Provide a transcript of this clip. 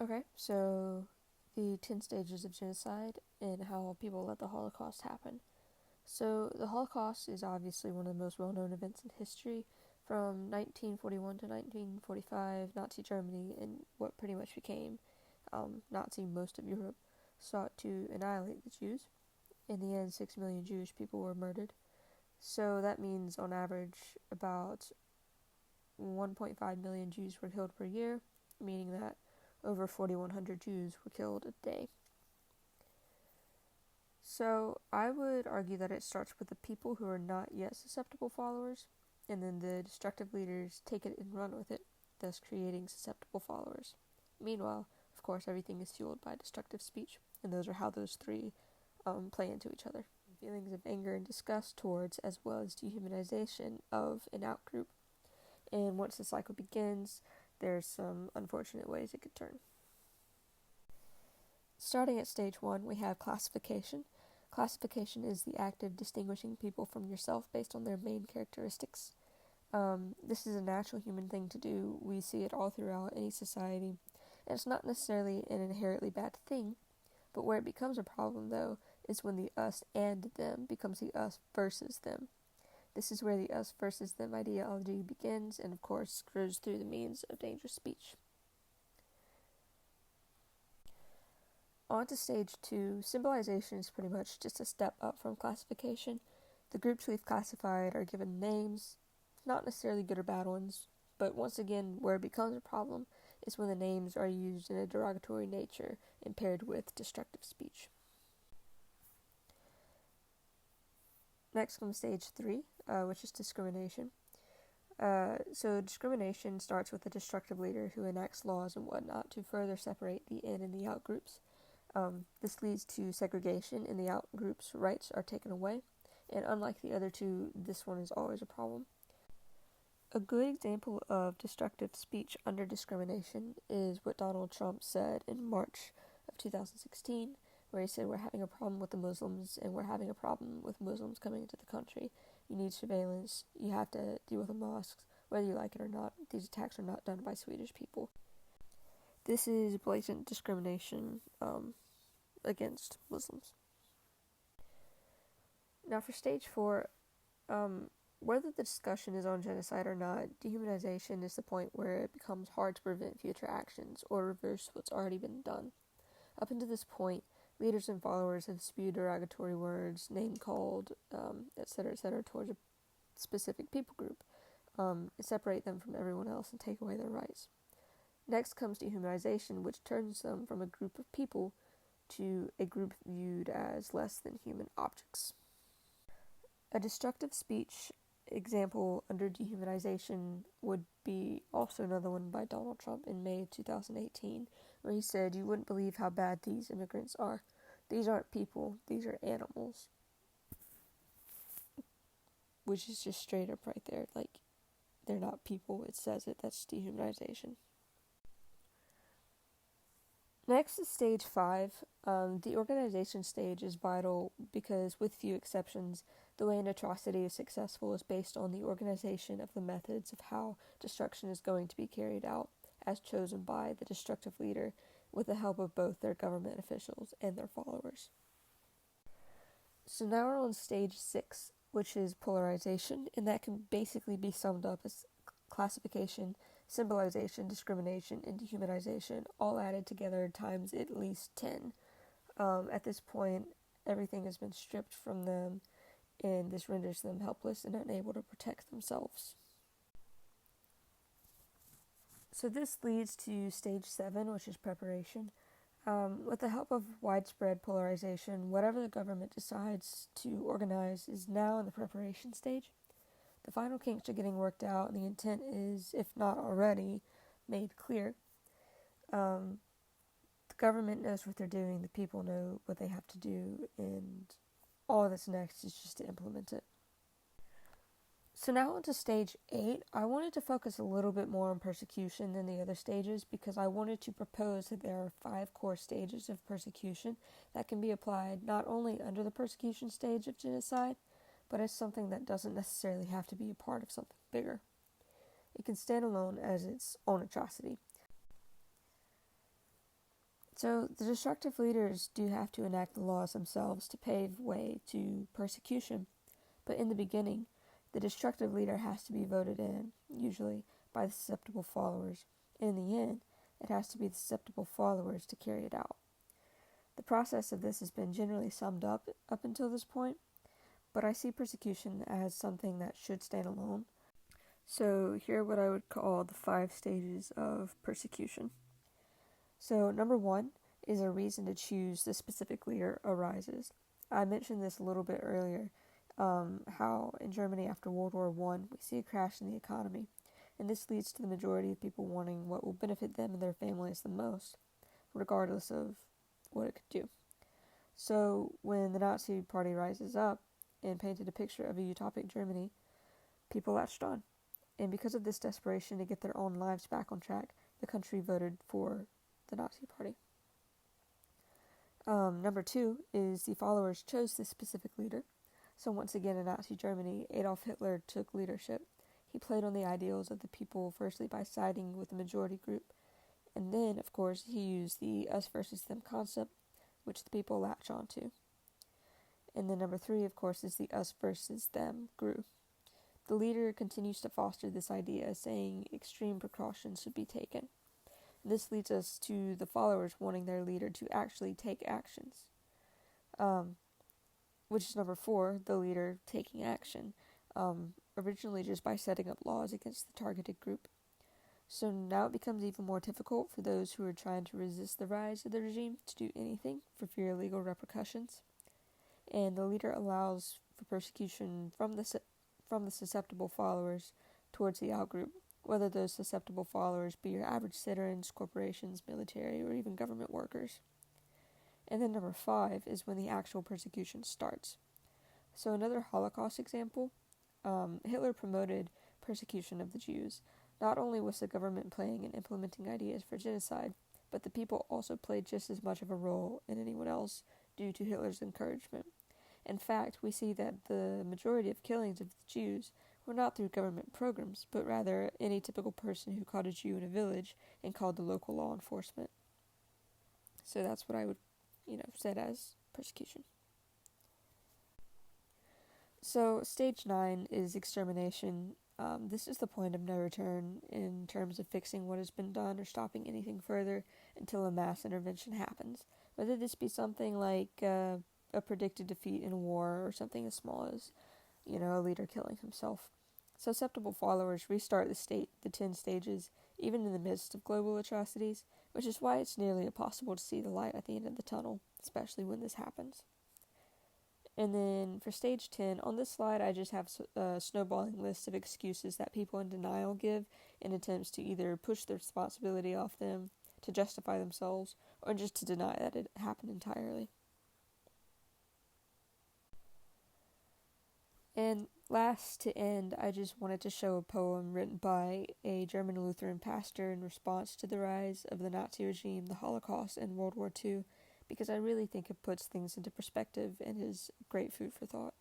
Okay, so the 10 stages of genocide and how people let the Holocaust happen. So, the Holocaust is obviously one of the most well known events in history. From 1941 to 1945, Nazi Germany, and what pretty much became Nazi most of Europe, sought to annihilate the Jews. In the end, 6 million Jewish people were murdered. So, that means on average about 1.5 million Jews were killed per year, meaning that over 4,100 Jews were killed a day. So I would argue that it starts with the people who are not yet susceptible followers, and then the destructive leaders take it and run with it, thus creating susceptible followers. Meanwhile, of course, everything is fueled by destructive speech, and those are how those three play into each other. Feelings of anger and disgust towards, as well as dehumanization of an outgroup. And once the cycle begins, there's some unfortunate ways it could turn. Starting at stage 1, we have classification. Classification is the act of distinguishing people from yourself based on their main characteristics. This is a natural human thing to do. We see it all throughout any society. And it's not necessarily an inherently bad thing, but where it becomes a problem, though, is when the us and them becomes the us versus them. This is where the us versus them ideology begins and, of course, grows through the means of dangerous speech. On to stage 2, symbolization is pretty much just a step up from classification. The groups we've classified are given names, not necessarily good or bad ones, but once again, where it becomes a problem is when the names are used in a derogatory nature and paired with destructive speech. Next comes stage 3, which is discrimination. So discrimination starts with a destructive leader who enacts laws and whatnot to further separate the in and the out groups. This leads to segregation, and the out group's rights are taken away. And unlike the other two, this one is always a problem. A good example of destructive speech under discrimination is what Donald Trump said in March of 2016, where he said, "We're having a problem with the Muslims, and we're having a problem with Muslims coming into the country. You need surveillance. You have to deal with the mosques, whether you like it or not. These attacks are not done by Swedish people." This is blatant discrimination against Muslims. Now for stage 4, whether the discussion is on genocide or not, dehumanization is the point where it becomes hard to prevent future actions or reverse what's already been done. Up until this point, leaders and followers have spewed derogatory words, name-called, etc., towards a specific people group, separate them from everyone else and take away their rights. Next comes dehumanization, which turns them from a group of people to a group viewed as less than human objects. A destructive speech example under dehumanization would be also another one by Donald Trump in May of 2018, where he said, "You wouldn't believe how bad these immigrants are. These aren't people, these are animals." Which is just straight up right there. Like, they're not people, it says it, that's dehumanization. Next is stage 5. The organization stage is vital because, with few exceptions, the way an atrocity is successful is based on the organization of the methods of how destruction is going to be carried out, as chosen by the destructive leader, with the help of both their government officials and their followers. So now we're on stage 6, which is polarization, and that can basically be summed up as classification, symbolization, discrimination, and dehumanization, all added together times at least 10. At this point, everything has been stripped from them, and this renders them helpless and unable to protect themselves. So this leads to stage 7, which is preparation. With the help of widespread polarization, whatever the government decides to organize is now in the preparation stage. The final kinks are getting worked out, and the intent is, if not already, made clear. The government knows what they're doing, the people know what they have to do, and all that's next is just to implement it. So now on to stage 8. I wanted to focus a little bit more on persecution than the other stages because I wanted to propose that there are 5 core stages of persecution that can be applied not only under the persecution stage of genocide, but as something that doesn't necessarily have to be a part of something bigger. It can stand alone as its own atrocity. So the destructive leaders do have to enact the laws themselves to pave way to persecution, but in the beginning, the destructive leader has to be voted in, usually by the susceptible followers, and in the end, it has to be the susceptible followers to carry it out. The process of this has been generally summed up until this point, but I see persecution as something that should stand alone. So here are what I would call the 5 stages of persecution. So number 1 is a reason to choose the specific leader arises. I mentioned this a little bit earlier, how in Germany after World War I, we see a crash in the economy, and this leads to the majority of people wanting what will benefit them and their families the most, regardless of what it could do. So when the Nazi Party rises up and painted a picture of a utopic Germany, people latched on. And because of this desperation to get their own lives back on track, the country voted for the Nazi Party. Number 2 is the followers chose this specific leader. So once again in Nazi Germany, Adolf Hitler took leadership. He played on the ideals of the people, firstly by siding with the majority group, and then, of course, he used the us versus them concept, which the people latch onto. And then number 3, of course, is the us versus them grew. The leader continues to foster this idea, saying extreme precautions should be taken. This leads us to the followers wanting their leader to actually take actions, which is number 4, the leader taking action, originally just by setting up laws against the targeted group. So now it becomes even more difficult for those who are trying to resist the rise of the regime to do anything for fear of legal repercussions. And the leader allows for persecution from the susceptible followers towards the outgroup, whether those susceptible followers be your average citizens, corporations, military, or even government workers. And then number 5 is when the actual persecution starts. So another Holocaust example, Hitler promoted persecution of the Jews. Not only was the government playing and implementing ideas for genocide, but the people also played just as much of a role in anyone else due to Hitler's encouragement. In fact, we see that the majority of killings of the Jews were not through government programs, but rather any typical person who caught a Jew in a village and called the local law enforcement. So that's what I would, said as persecution. So stage 9 is extermination. This is the point of no return in terms of fixing what has been done or stopping anything further until a mass intervention happens. Whether this be something like a predicted defeat in war or something as small as, a leader killing himself. Susceptible followers restart the 10 stages, even in the midst of global atrocities, which is why it's nearly impossible to see the light at the end of the tunnel, especially when this happens. And then for stage 10, on this slide I just have a snowballing list of excuses that people in denial give in attempts to either push the responsibility off them, to justify themselves, or just to deny that it happened entirely. And last to end, I just wanted to show a poem written by a German Lutheran pastor in response to the rise of the Nazi regime, the Holocaust, and World War II, because I really think it puts things into perspective and is great food for thought.